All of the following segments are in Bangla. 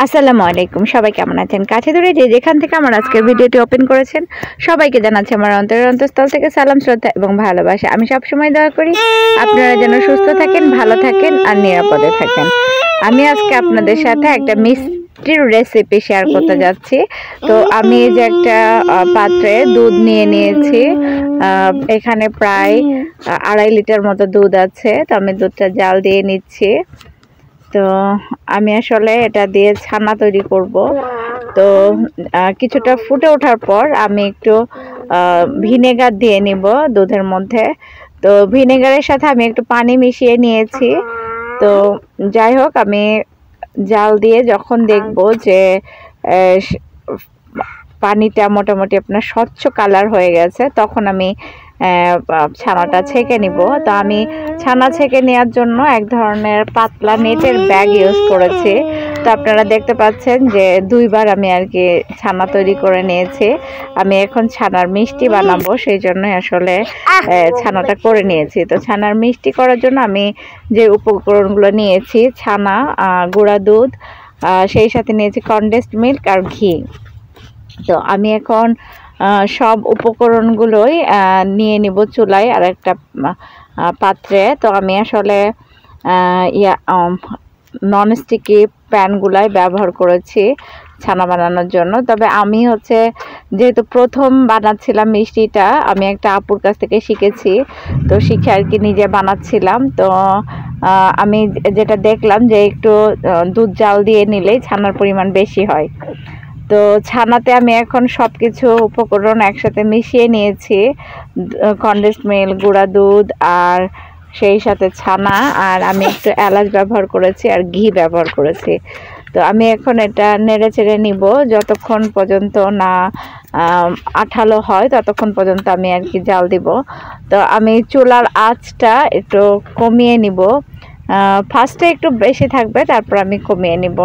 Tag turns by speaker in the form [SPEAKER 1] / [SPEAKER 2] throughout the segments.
[SPEAKER 1] আসসালামু আলাইকুম, সবাই কেমন আছেন? কাছে দূরে যে যেখান থেকে আমার আজকের ভিডিওটি ওপেন করেছেন সবাইকে জানাচ্ছি আমার অন্তরের অন্তঃস্থল থেকে সালাম, শ্রদ্ধা এবং ভালোবাসা। আমি সবসময় দোয়া করি আপনারা যেন সুস্থ থাকেন, ভালো থাকেন আর নিরাপদে থাকেন। আমি আজকে আপনাদের সাথে একটা মিষ্টির রেসিপি শেয়ার করতে যাচ্ছি। তো আমি এই যে একটা পাত্রে দুধ নিয়ে নিয়েছি। এখানে প্রায় 2.5 লিটার মতো দুধ আছে। তো আমি দুধটা জাল দিয়ে নিচ্ছি। তো আমি আসলে এটা দিয়ে ছানা তৈরি করব। তো কিছুটা ফুটে ওঠার পর আমি একটু ভিনেগার দিয়ে নিব দুধের মধ্যে। তো ভিনেগারের সাথে আমি একটু পানি মিশিয়ে নিয়েছি। তো যাই হোক, আমি জাল দিয়ে যখন দেখব যে পানিটা মোটামুটি আপনার স্বচ্ছ কালার হয়ে গেছে, তখন আমি ছানাটা ছেঁকে নিব। তো আমি ছানা ছেঁকে নেওয়ার জন্য এক ধরনের পাতলা নেটের ব্যাগ ইউজ করেছি। তো আপনারা দেখতে পাচ্ছেন যে 2বার আমি আর কি ছানা তৈরি করে নিয়েছি। আমি এখন ছানার মিষ্টি বানাবো, সেই জন্য আসলে ছানাটা করে নিয়েছি। তো ছানার মিষ্টি করার জন্য আমি যে উপকরণগুলো নিয়েছি, ছানা, গুঁড়া দুধ, সেই সাথে নিয়েছি কনডেন্সড মিল্ক আর ঘি। তো আমি এখন সব উপকরণগুলোই নিয়ে নিব চুলায় আর একটা পাত্রে। তো আমি আসলে ননস্টিকি প্যানগুলাই ব্যবহার করেছি ছানা বানানোর জন্য। তবে আমি যেহেতু প্রথম বানাচ্ছিলাম মিষ্টিটা, আমি একটা আপুর কাছ থেকে শিখেছি। তো শিখে আর কি নিজে বানাচ্ছিলাম। তো আমি যেটা দেখলাম যে একটু দুধ জাল দিয়ে নিলেই ছানার পরিমাণ বেশি হয়। তো ছানাতে আমি এখন সব কিছু উপকরণ একসাথে মিশিয়ে নিয়েছি, কনডেন্সড মিল্ক, গুঁড়া দুধ আর সেই সাথে ছানা, আর আমি একটু এলাচ ব্যবহার করেছি আর ঘি ব্যবহার করেছি। তো আমি এখন এটা নেড়ে চেড়ে নিব যতক্ষণ পর্যন্ত না আঠালো হয়, ততক্ষণ পর্যন্ত আমি আর কি জাল দিব। তো আমি চুলার আঁচটা একটু কমিয়ে নিব। ফার্স্টে একটু বেশি থাকবে, তারপর আমি কমিয়ে নিব।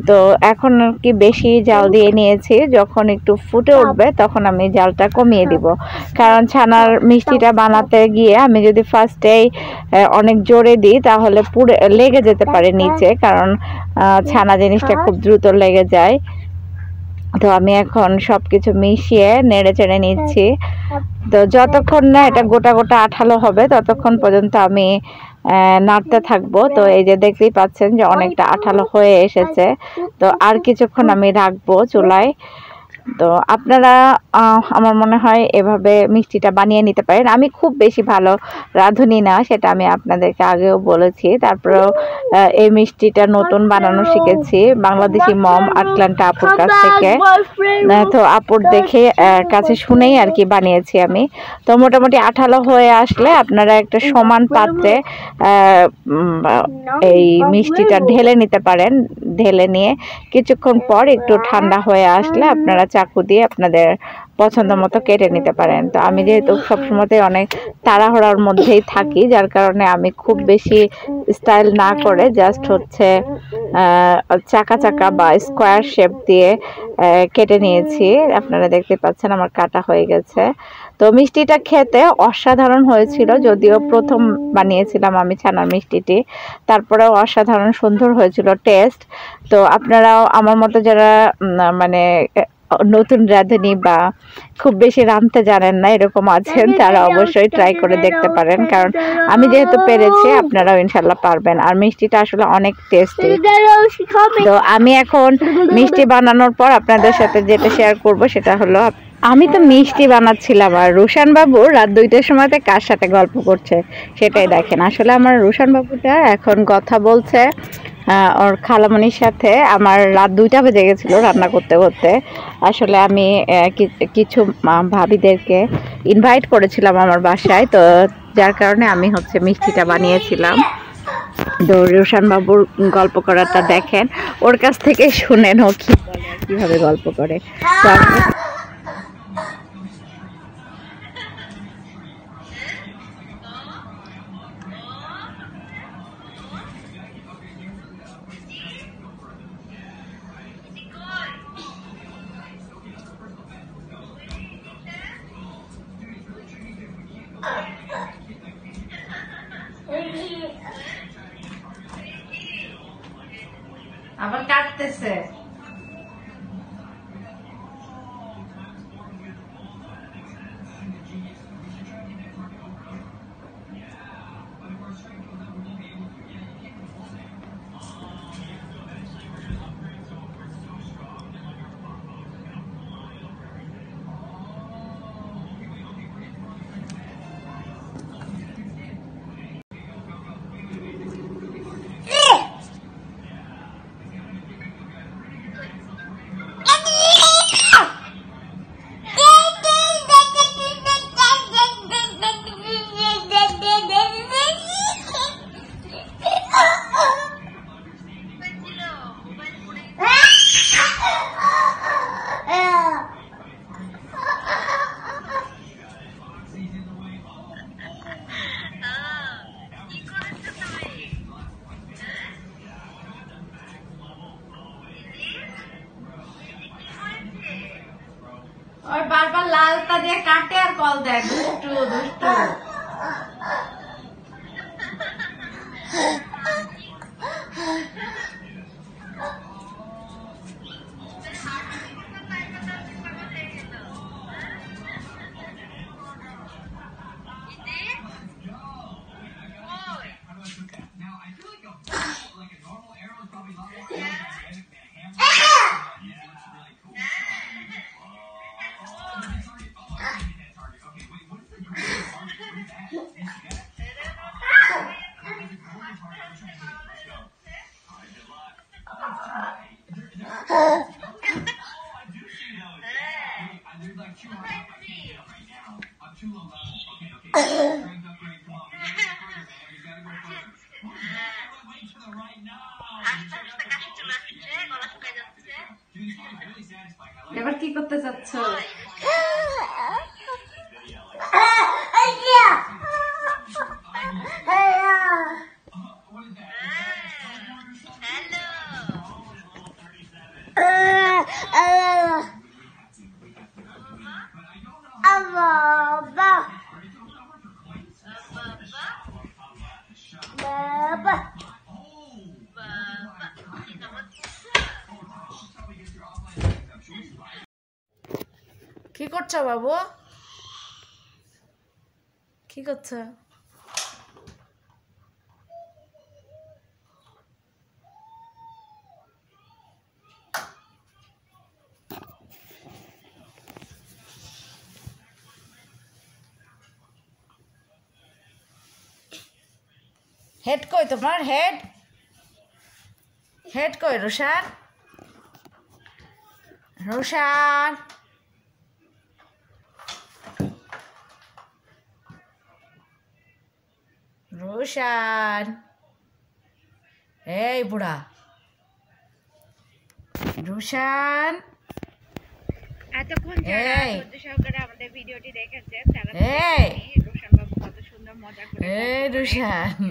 [SPEAKER 1] তো এখন আর কি বেশি জাল দিয়ে নিয়েছি, যখন একটু ফুটে উঠবে তখন আমি জালটা কমিয়ে দিব। কারণ ছানার মিষ্টিটা বানাতে গিয়ে আমি যদি ফার্স্টেই অনেক জোরে দিই তাহলে পুরো লেগে যেতে পারে নিচে, কারণ ছানা জিনিসটা খুব দ্রুত লেগে যায়। তো আমি এখন সবকিছু মিশিয়ে নেড়ে চেড়ে নিচ্ছি। তো যতক্ষণ না এটা গোটা গোটা আঠালো হবে ততক্ষণ পর্যন্ত আমি নাড়তে থাকবো। তো এই যে দেখতেই পাচ্ছেন যে অনেকটা আঠালো হয়ে এসেছে। তো আর কিছুক্ষণ আমি রাখবো চুলায়। তো আপনারা আমার মনে হয় এভাবে মিষ্টিটা বানিয়ে নিতে পারেন। আমি খুব বেশি ভালো রাঁধুনি না, সেটা আমি আপনাদেরকে আগেও বলেছি। তারপরেও এই মিষ্টিটা নতুন বানানো শিখেছি বাংলাদেশি মম আটলান্টা আপুর কাছ থেকে। তো আপুর দেখে কাছে শুনেই আর কি বানিয়েছি আমি। তো মোটামুটি আঠালো হয়ে আসলে আপনারা একটা সমান পাত্রে এই মিষ্টিটা ঢেলে নিতে পারেন। ঢেলে নিয়ে কিছুক্ষণ পর একটু ঠান্ডা হয়ে আসলে আপনারা চাকু দিয়ে আপনাদের পছন্দ মতো কেটে নিতে পারেন। তো আমি যেহেতু সবসময় অনেক তাড়াহুড়ার মধ্যেই থাকি, যার কারণে আমি খুব বেশি স্টাইল না করে জাস্ট চাকা চাকা বা স্কোয়ার শেপ দিয়ে কেটে নিয়েছি। আপনারা দেখতে পাচ্ছেন আমার কাটা হয়ে গেছে। তো মিষ্টিটা খেতে অসাধারণ হয়েছিল, যদিও প্রথম বানিয়েছিলাম আমি ছানার মিষ্টিটি, তারপরেও অসাধারণ সুন্দর হয়েছিল টেস্ট। তো আপনারাও আমার মতো যারা মানে নতুন রাঁধুনি বা খুব বেশি রাঁধতে জানেন না এরকম আছেন, তারা অবশ্যই ট্রাই করে দেখতে পারেন। কারণ আমি যেহেতু পেরেছি, আপনারাও ইনশাল্লাহ পারবেন। আর মিষ্টিটা আসলে অনেক টেস্টি। তো আমি এখন মিষ্টি বানানোর পর আপনাদের সাথে যেটা শেয়ার করব সেটা হলো, আমি তো মিষ্টি বানাচ্ছিলাম আর রুশান বাবু রাত 2টার সময়তে কার সাথে গল্প করছে সেটাই দেখেন। আসলে আমার রুশান বাবুটা এখন কথা বলছে ওর খালামণির সাথে। আমার রাত 2টা বেজে গেছিলো রান্না করতে করতে। আসলে আমি কিছু ভাবিদেরকে ইনভাইট করেছিলাম আমার বাসায়, তো যার কারণে আমি মিষ্টিটা বানিয়েছিলাম। তো রুশান বাবুর গল্প করাটা দেখেন, ওর কাছ থেকে শুনেন ও কীভাবে গল্প করে। তো আবার কাটতেছে। और बार-बार लालता দিয়ে কাটে আর কল দেয় দুষ্টু দুষ্টু। এবার কি করতে চাচ্ছ? কি করছো বাবু? কি করছো? হেড কই তোমার? হেড হেড কই রোশান? রোশান রোশান এই বুড়া রোশান,
[SPEAKER 2] এতক্ষণ যারা ধৈর্য সহকারে আমাদের ভিডিওটি দেখেছেন তারা রোশান বাবু কত সুন্দর মজা করে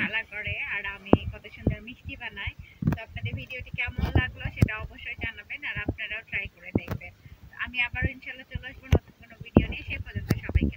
[SPEAKER 2] খেলা করে আর আমি কত সুন্দর মিষ্টি বানাই। তো আপনাদের ভিডিওটি কেমন লাগলো সেটা অবশ্যই জানাবেন আর আপনারাও ট্রাই করে দেখবেন। আমি আবারও ইনশাআল্লাহ চলে আসবো নতুন কোনো ভিডিও নিয়ে। সেই পর্যন্ত সবাইকে